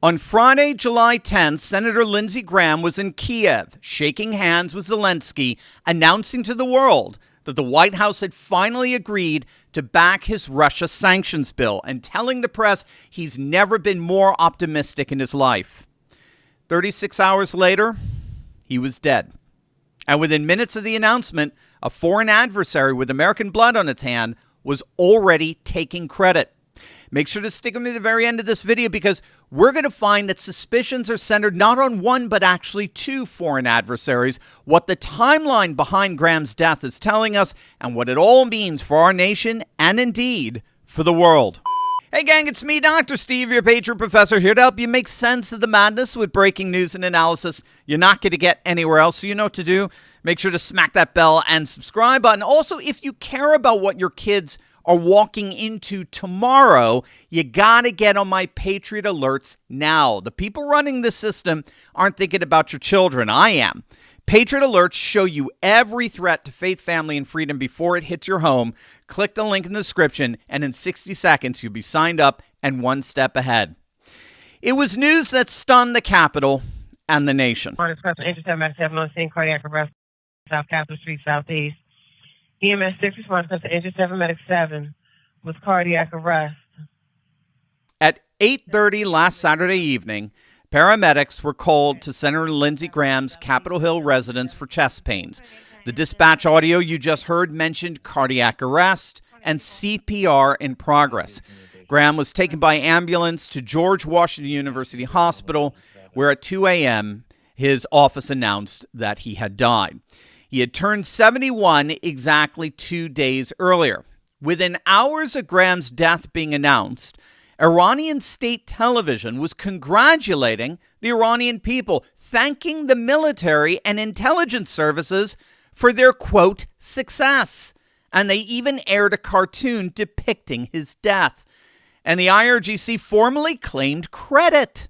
On Friday, July 10th, Senator Lindsey Graham was in Kiev, shaking hands with Zelensky, announcing to the world that the White House had finally agreed to back his Russia sanctions bill and telling the press he's never been more optimistic in his life. 36 hours later, he was dead. And within minutes of the announcement, a foreign adversary with American blood on its hand was already taking credit. Make sure to stick with me to the very end of this video because we're going to find that suspicions are centered not on one but actually two foreign adversaries, what the timeline behind Graham's death is telling us, and what it all means for our nation and indeed for the world. Hey gang, it's me, Dr. Steve, your Patriot Professor, here to help you make sense of the madness with breaking news and analysis you're not going to get anywhere else, so you know what to do. Make sure to smack that bell and subscribe button. Also, if you care about what your kids are walking into tomorrow, you got to get on my Patriot Alerts now. The people running this system aren't thinking about your children. I am. Patriot Alerts show you every threat to faith, family, and freedom before it hits your home. Click the link in the description, and in 60 seconds, you'll be signed up and one step ahead. It was news that stunned the Capitol and the nation. On scene, cardiac arrest, South Capitol Street, Southeast. EMS 6 response to Engine 7 Medic 7 with cardiac arrest. At 8:30 last Saturday evening, paramedics were called to Senator Lindsey Graham's Capitol Hill residence for chest pains. The dispatch audio you just heard mentioned cardiac arrest and CPR in progress. Graham was taken by ambulance to George Washington University Hospital, where at 2 a.m. his office announced that he had died. He had turned 71 exactly 2 days earlier. Within hours of Graham's death being announced, Iranian state television was congratulating the Iranian people, thanking the military and intelligence services for their, quote, success. And they even aired a cartoon depicting his death. And the IRGC formally claimed credit.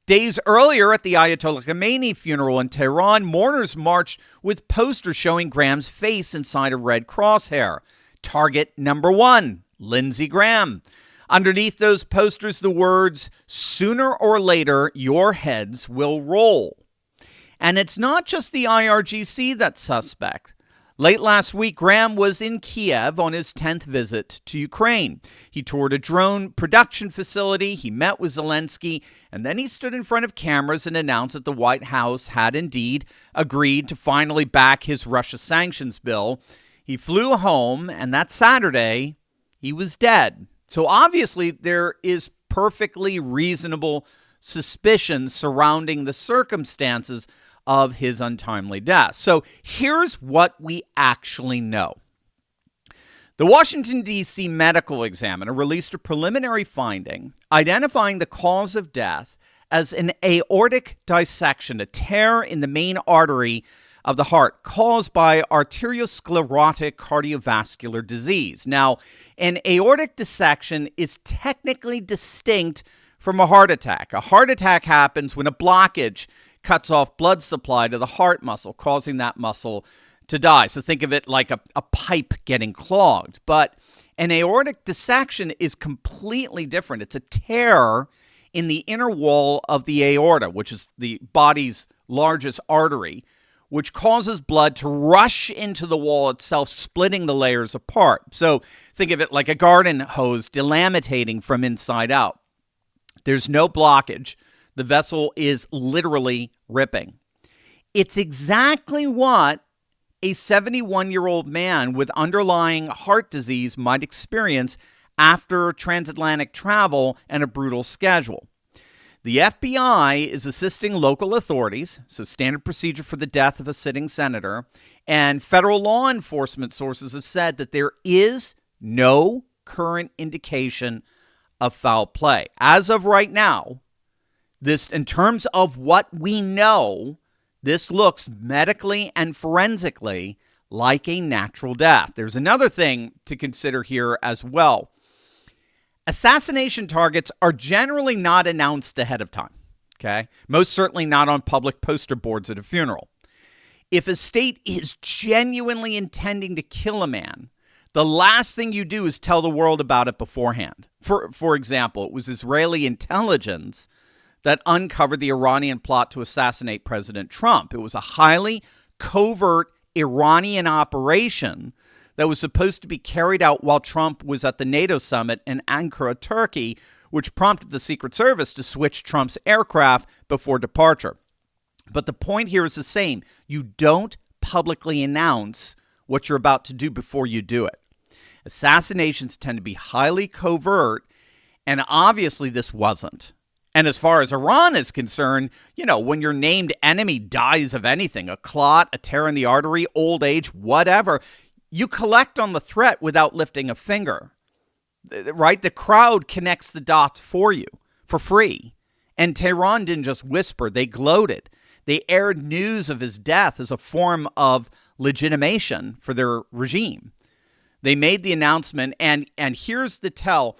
Days earlier at the Ayatollah Khomeini funeral in Tehran, mourners marched with posters showing Graham's face inside a red crosshair. Target number 1, Lindsey Graham. Underneath those posters, the words, "Sooner or later, your heads will roll." And it's not just the IRGC that's suspect. Late last week, Graham was in Kiev on his 10th visit to Ukraine. He toured a drone production facility, he met with Zelensky, and then he stood in front of cameras and announced that the White House had indeed agreed to finally back his Russia sanctions bill. He flew home, and that Saturday, he was dead. So obviously, there is perfectly reasonable suspicion surrounding the circumstances of his untimely death. So here's what we actually know. The Washington, D.C. medical examiner released a preliminary finding identifying the cause of death as an aortic dissection, a tear in the main artery of the heart caused by arteriosclerotic cardiovascular disease. Now, an aortic dissection is technically distinct from a heart attack. A heart attack happens when a blockage cuts off blood supply to the heart muscle, causing that muscle to die. So think of it like a pipe getting clogged. But an aortic dissection is completely different. It's a tear in the inner wall of the aorta, which is the body's largest artery, which causes blood to rush into the wall itself, splitting the layers apart. So think of it like a garden hose delamitating from inside out. There's no blockage. The vessel is literally ripping. It's exactly what a 71-year-old man with underlying heart disease might experience after transatlantic travel and a brutal schedule. The FBI is assisting local authorities, so standard procedure for the death of a sitting senator, and federal law enforcement sources have said that there is no current indication of foul play. As of right now, this, in terms of what we know, this looks medically and forensically like a natural death. There's another thing to consider here as well. Assassination targets are generally not announced ahead of time, okay? Most certainly not on public poster boards at a funeral. If a state is genuinely intending to kill a man, the last thing you do is tell the world about it beforehand. For example, it was Israeli intelligence that uncovered the Iranian plot to assassinate President Trump. It was a highly covert Iranian operation that was supposed to be carried out while Trump was at the NATO summit in Ankara, Turkey, which prompted the Secret Service to switch Trump's aircraft before departure. But the point here is the same. You don't publicly announce what you're about to do before you do it. Assassinations tend to be highly covert, and obviously this wasn't. And as far as Iran is concerned, when your named enemy dies of anything, a clot, a tear in the artery, old age, whatever, you collect on the threat without lifting a finger, right? The crowd connects the dots for you for free. And Tehran didn't just whisper, they gloated. They aired news of his death as a form of legitimation for their regime. They made the announcement, and here's the tell.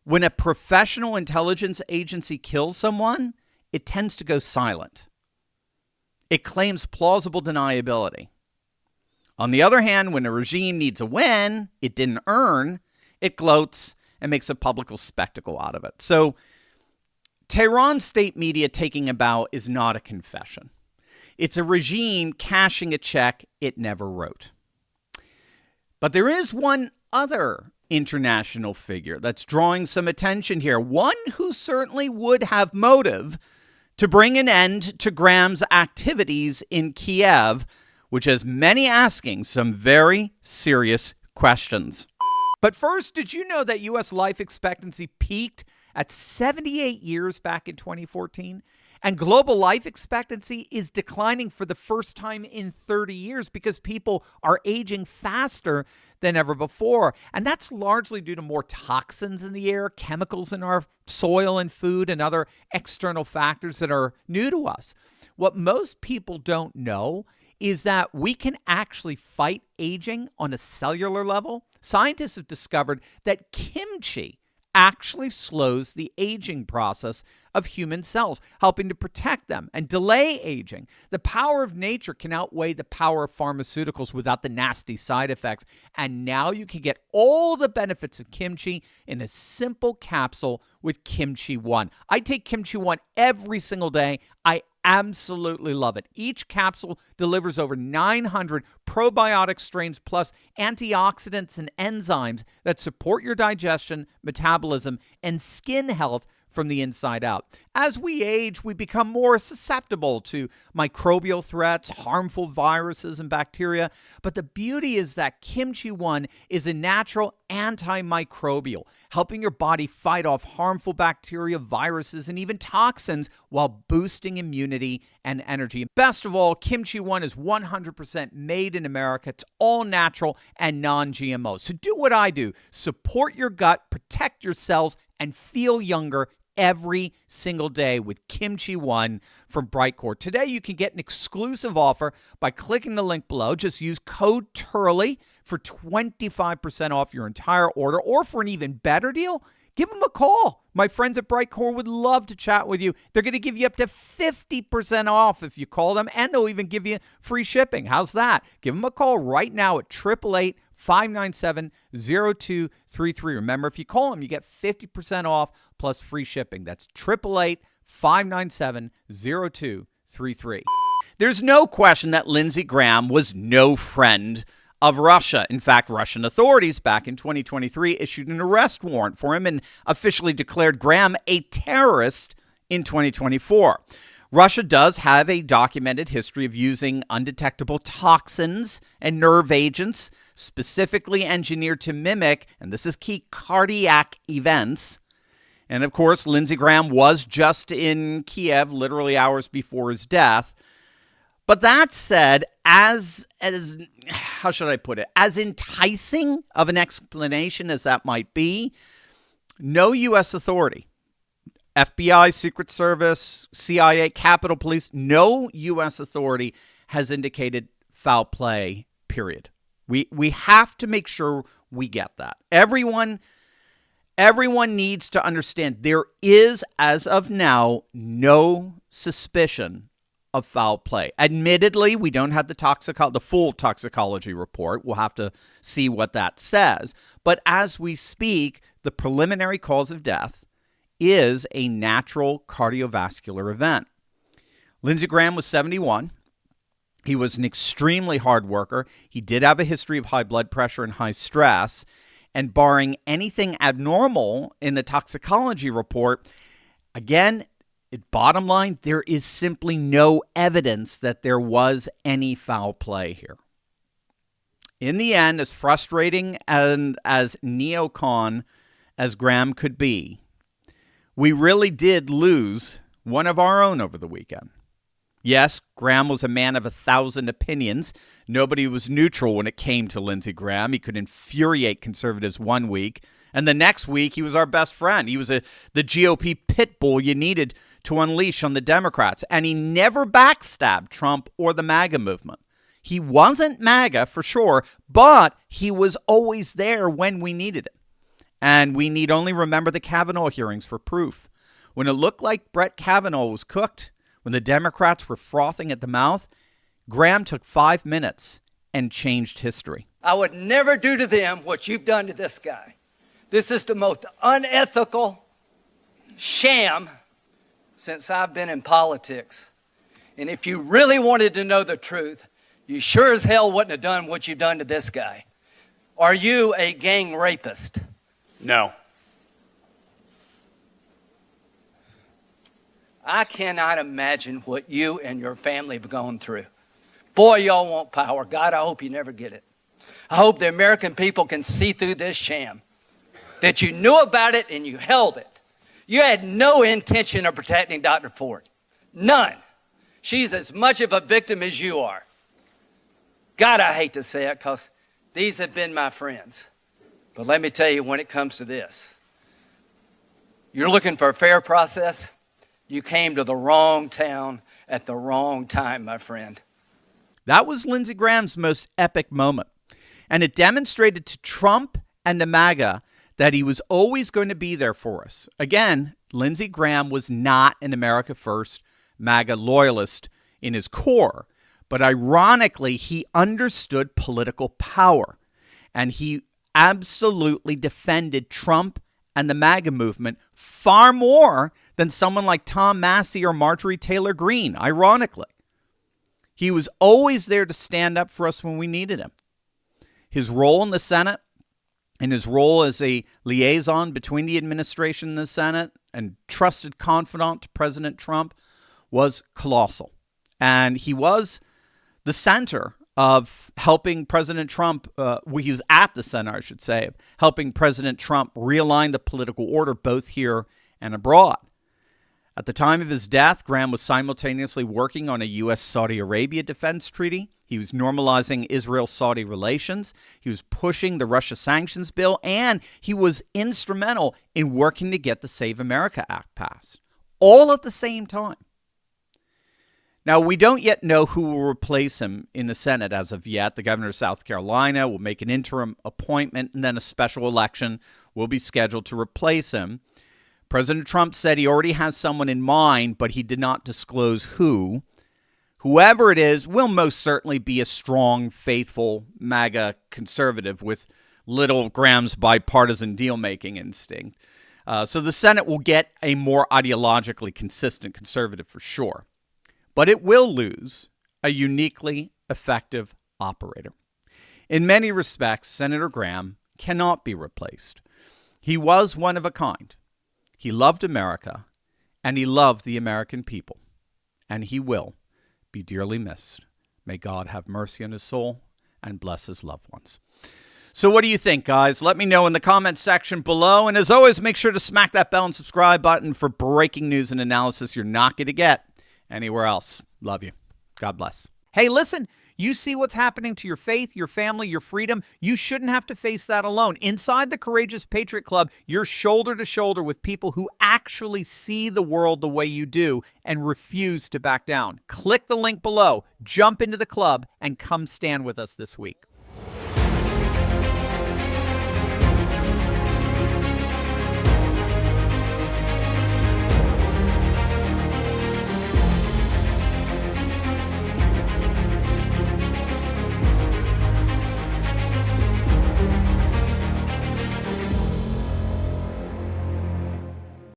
When a professional intelligence agency kills someone, it tends to go silent. It claims plausible deniability. On the other hand, when a regime needs a win it didn't earn, it gloats and makes a public spectacle out of it. So Tehran state media taking a bow is not a confession. It's a regime cashing a check it never wrote. But there is one other international figure that's drawing some attention here, one who certainly would have motive to bring an end to Graham's activities in Kiev, which has many asking some very serious questions. But first, did you know that U.S. life expectancy peaked at 78 years back in 2014? And global life expectancy is declining for the first time in 30 years because people are aging faster than ever before. And that's largely due to more toxins in the air, chemicals in our soil and food, and other external factors that are new to us. What most people don't know is that we can actually fight aging on a cellular level. Scientists have discovered that kimchi actually slows the aging process of human cells, helping to protect them and delay aging. The power of nature can outweigh the power of pharmaceuticals without the nasty side effects. And now you can get all the benefits of kimchi in a simple capsule with Kimchi One. I take Kimchi One every single day. I absolutely love it. Each capsule delivers over 900 probiotic strains plus antioxidants and enzymes that support your digestion, metabolism, and skin health from the inside out. As we age, we become more susceptible to microbial threats, harmful viruses and bacteria. But the beauty is that Kimchi One is a natural antimicrobial, helping your body fight off harmful bacteria, viruses, and even toxins while boosting immunity and energy. Best of all, Kimchi One is 100% made in America. It's all natural and non-GMO. So do what I do. Support your gut, protect your cells, and feel younger every single day with Kimchi One from Brightcore. Today, you can get an exclusive offer by clicking the link below. Just use code TURLEY for 25% off your entire order, or for an even better deal, give them a call. My friends at Brightcore would love to chat with you. They're going to give you up to 50% off if you call them, and they'll even give you free shipping. How's that? Give them a call right now at 888-597-0233. Remember, if you call them, you get 50% off plus free shipping. That's 888-597-0233. There's no question that Lindsey Graham was no friend of Russia. In fact, Russian authorities back in 2023 issued an arrest warrant for him and officially declared Graham a terrorist in 2024. Russia does have a documented history of using undetectable toxins and nerve agents specifically engineered to mimic, and this is key, cardiac events. And of course, Lindsey Graham was just in Kiev literally hours before his death. But that said, as how should I put it, as enticing of an explanation as that might be, no U.S. authority, FBI, Secret Service, CIA, Capitol Police, no U.S. authority has indicated foul play, period. We have to make sure we get that. Everyone needs to understand there is, as of now, no suspicion of foul play. Admittedly, we don't have the full toxicology report. We'll have to see what that says. But as we speak, the preliminary cause of death is a natural cardiovascular event. Lindsey Graham was 71. He was an extremely hard worker. He did have a history of high blood pressure and high stress. And barring anything abnormal in the toxicology report, again, bottom line, there is simply no evidence that there was any foul play here. In the end, as frustrating and as neocon as Graham could be, we really did lose one of our own over the weekend. Yes, Graham was a man of 1,000 opinions. Nobody was neutral when it came to Lindsey Graham. He could infuriate conservatives one week, and the next week he was our best friend. He was the GOP pit bull you needed to unleash on the Democrats, and he never backstabbed Trump or the MAGA movement. He wasn't MAGA for sure, but he was always there when we needed it. And we need only remember the Kavanaugh hearings for proof. When it looked like Brett Kavanaugh was cooked, when the Democrats were frothing at the mouth, Graham took 5 minutes and changed history. I would never do to them what you've done to this guy. This is the most unethical sham since I've been in politics. And if you really wanted to know the truth, you sure as hell wouldn't have done what you've done to this guy. Are you a gang rapist? No. I cannot imagine what you and your family have gone through. Boy, y'all want power. God, I hope you never get it. I hope the American people can see through this sham, that you knew about it and you held it. You had no intention of protecting Dr. Ford. None. She's as much of a victim as you are. God, I hate to say it because these have been my friends. But let me tell you, when it comes to this, you're looking for a fair process. You came to the wrong town at the wrong time, my friend. That was Lindsey Graham's most epic moment. And it demonstrated to Trump and the MAGA that he was always going to be there for us. Again, Lindsey Graham was not an America First MAGA loyalist in his core. But ironically, he understood political power. And he absolutely defended Trump and the MAGA movement far more than someone like Tom Massey or Marjorie Taylor Greene, ironically. He was always there to stand up for us when we needed him. His role in the Senate and his role as a liaison between the administration and the Senate and trusted confidant to President Trump was colossal. And he was the center of helping President Trump, he was at the center, I should say, of helping President Trump realign the political order both here and abroad. At the time of his death, Graham was simultaneously working on a U.S.-Saudi Arabia defense treaty. He was normalizing Israel-Saudi relations. He was pushing the Russia sanctions bill, and he was instrumental in working to get the Save America Act passed, all at the same time. Now, we don't yet know who will replace him in the Senate as of yet. The governor of South Carolina will make an interim appointment, and then a special election will be scheduled to replace him. President Trump said he already has someone in mind, but he did not disclose who. Whoever it is will most certainly be a strong, faithful MAGA conservative with little of Graham's bipartisan deal-making instinct. So the Senate will get a more ideologically consistent conservative for sure. But it will lose a uniquely effective operator. In many respects, Senator Graham cannot be replaced. He was one of a kind. He loved America, and he loved the American people, and he will be dearly missed. May God have mercy on his soul and bless his loved ones. So what do you think, guys? Let me know in the comments section below. And as always, make sure to smack that bell and subscribe button for breaking news and analysis you're not going to get anywhere else. Love you. God bless. Hey, listen, you see what's happening to your faith, your family, your freedom. You shouldn't have to face that alone. Inside the Courageous Patriot Club, you're shoulder to shoulder with people who actually see the world the way you do and refuse to back down. Click the link below, jump into the club, and come stand with us this week.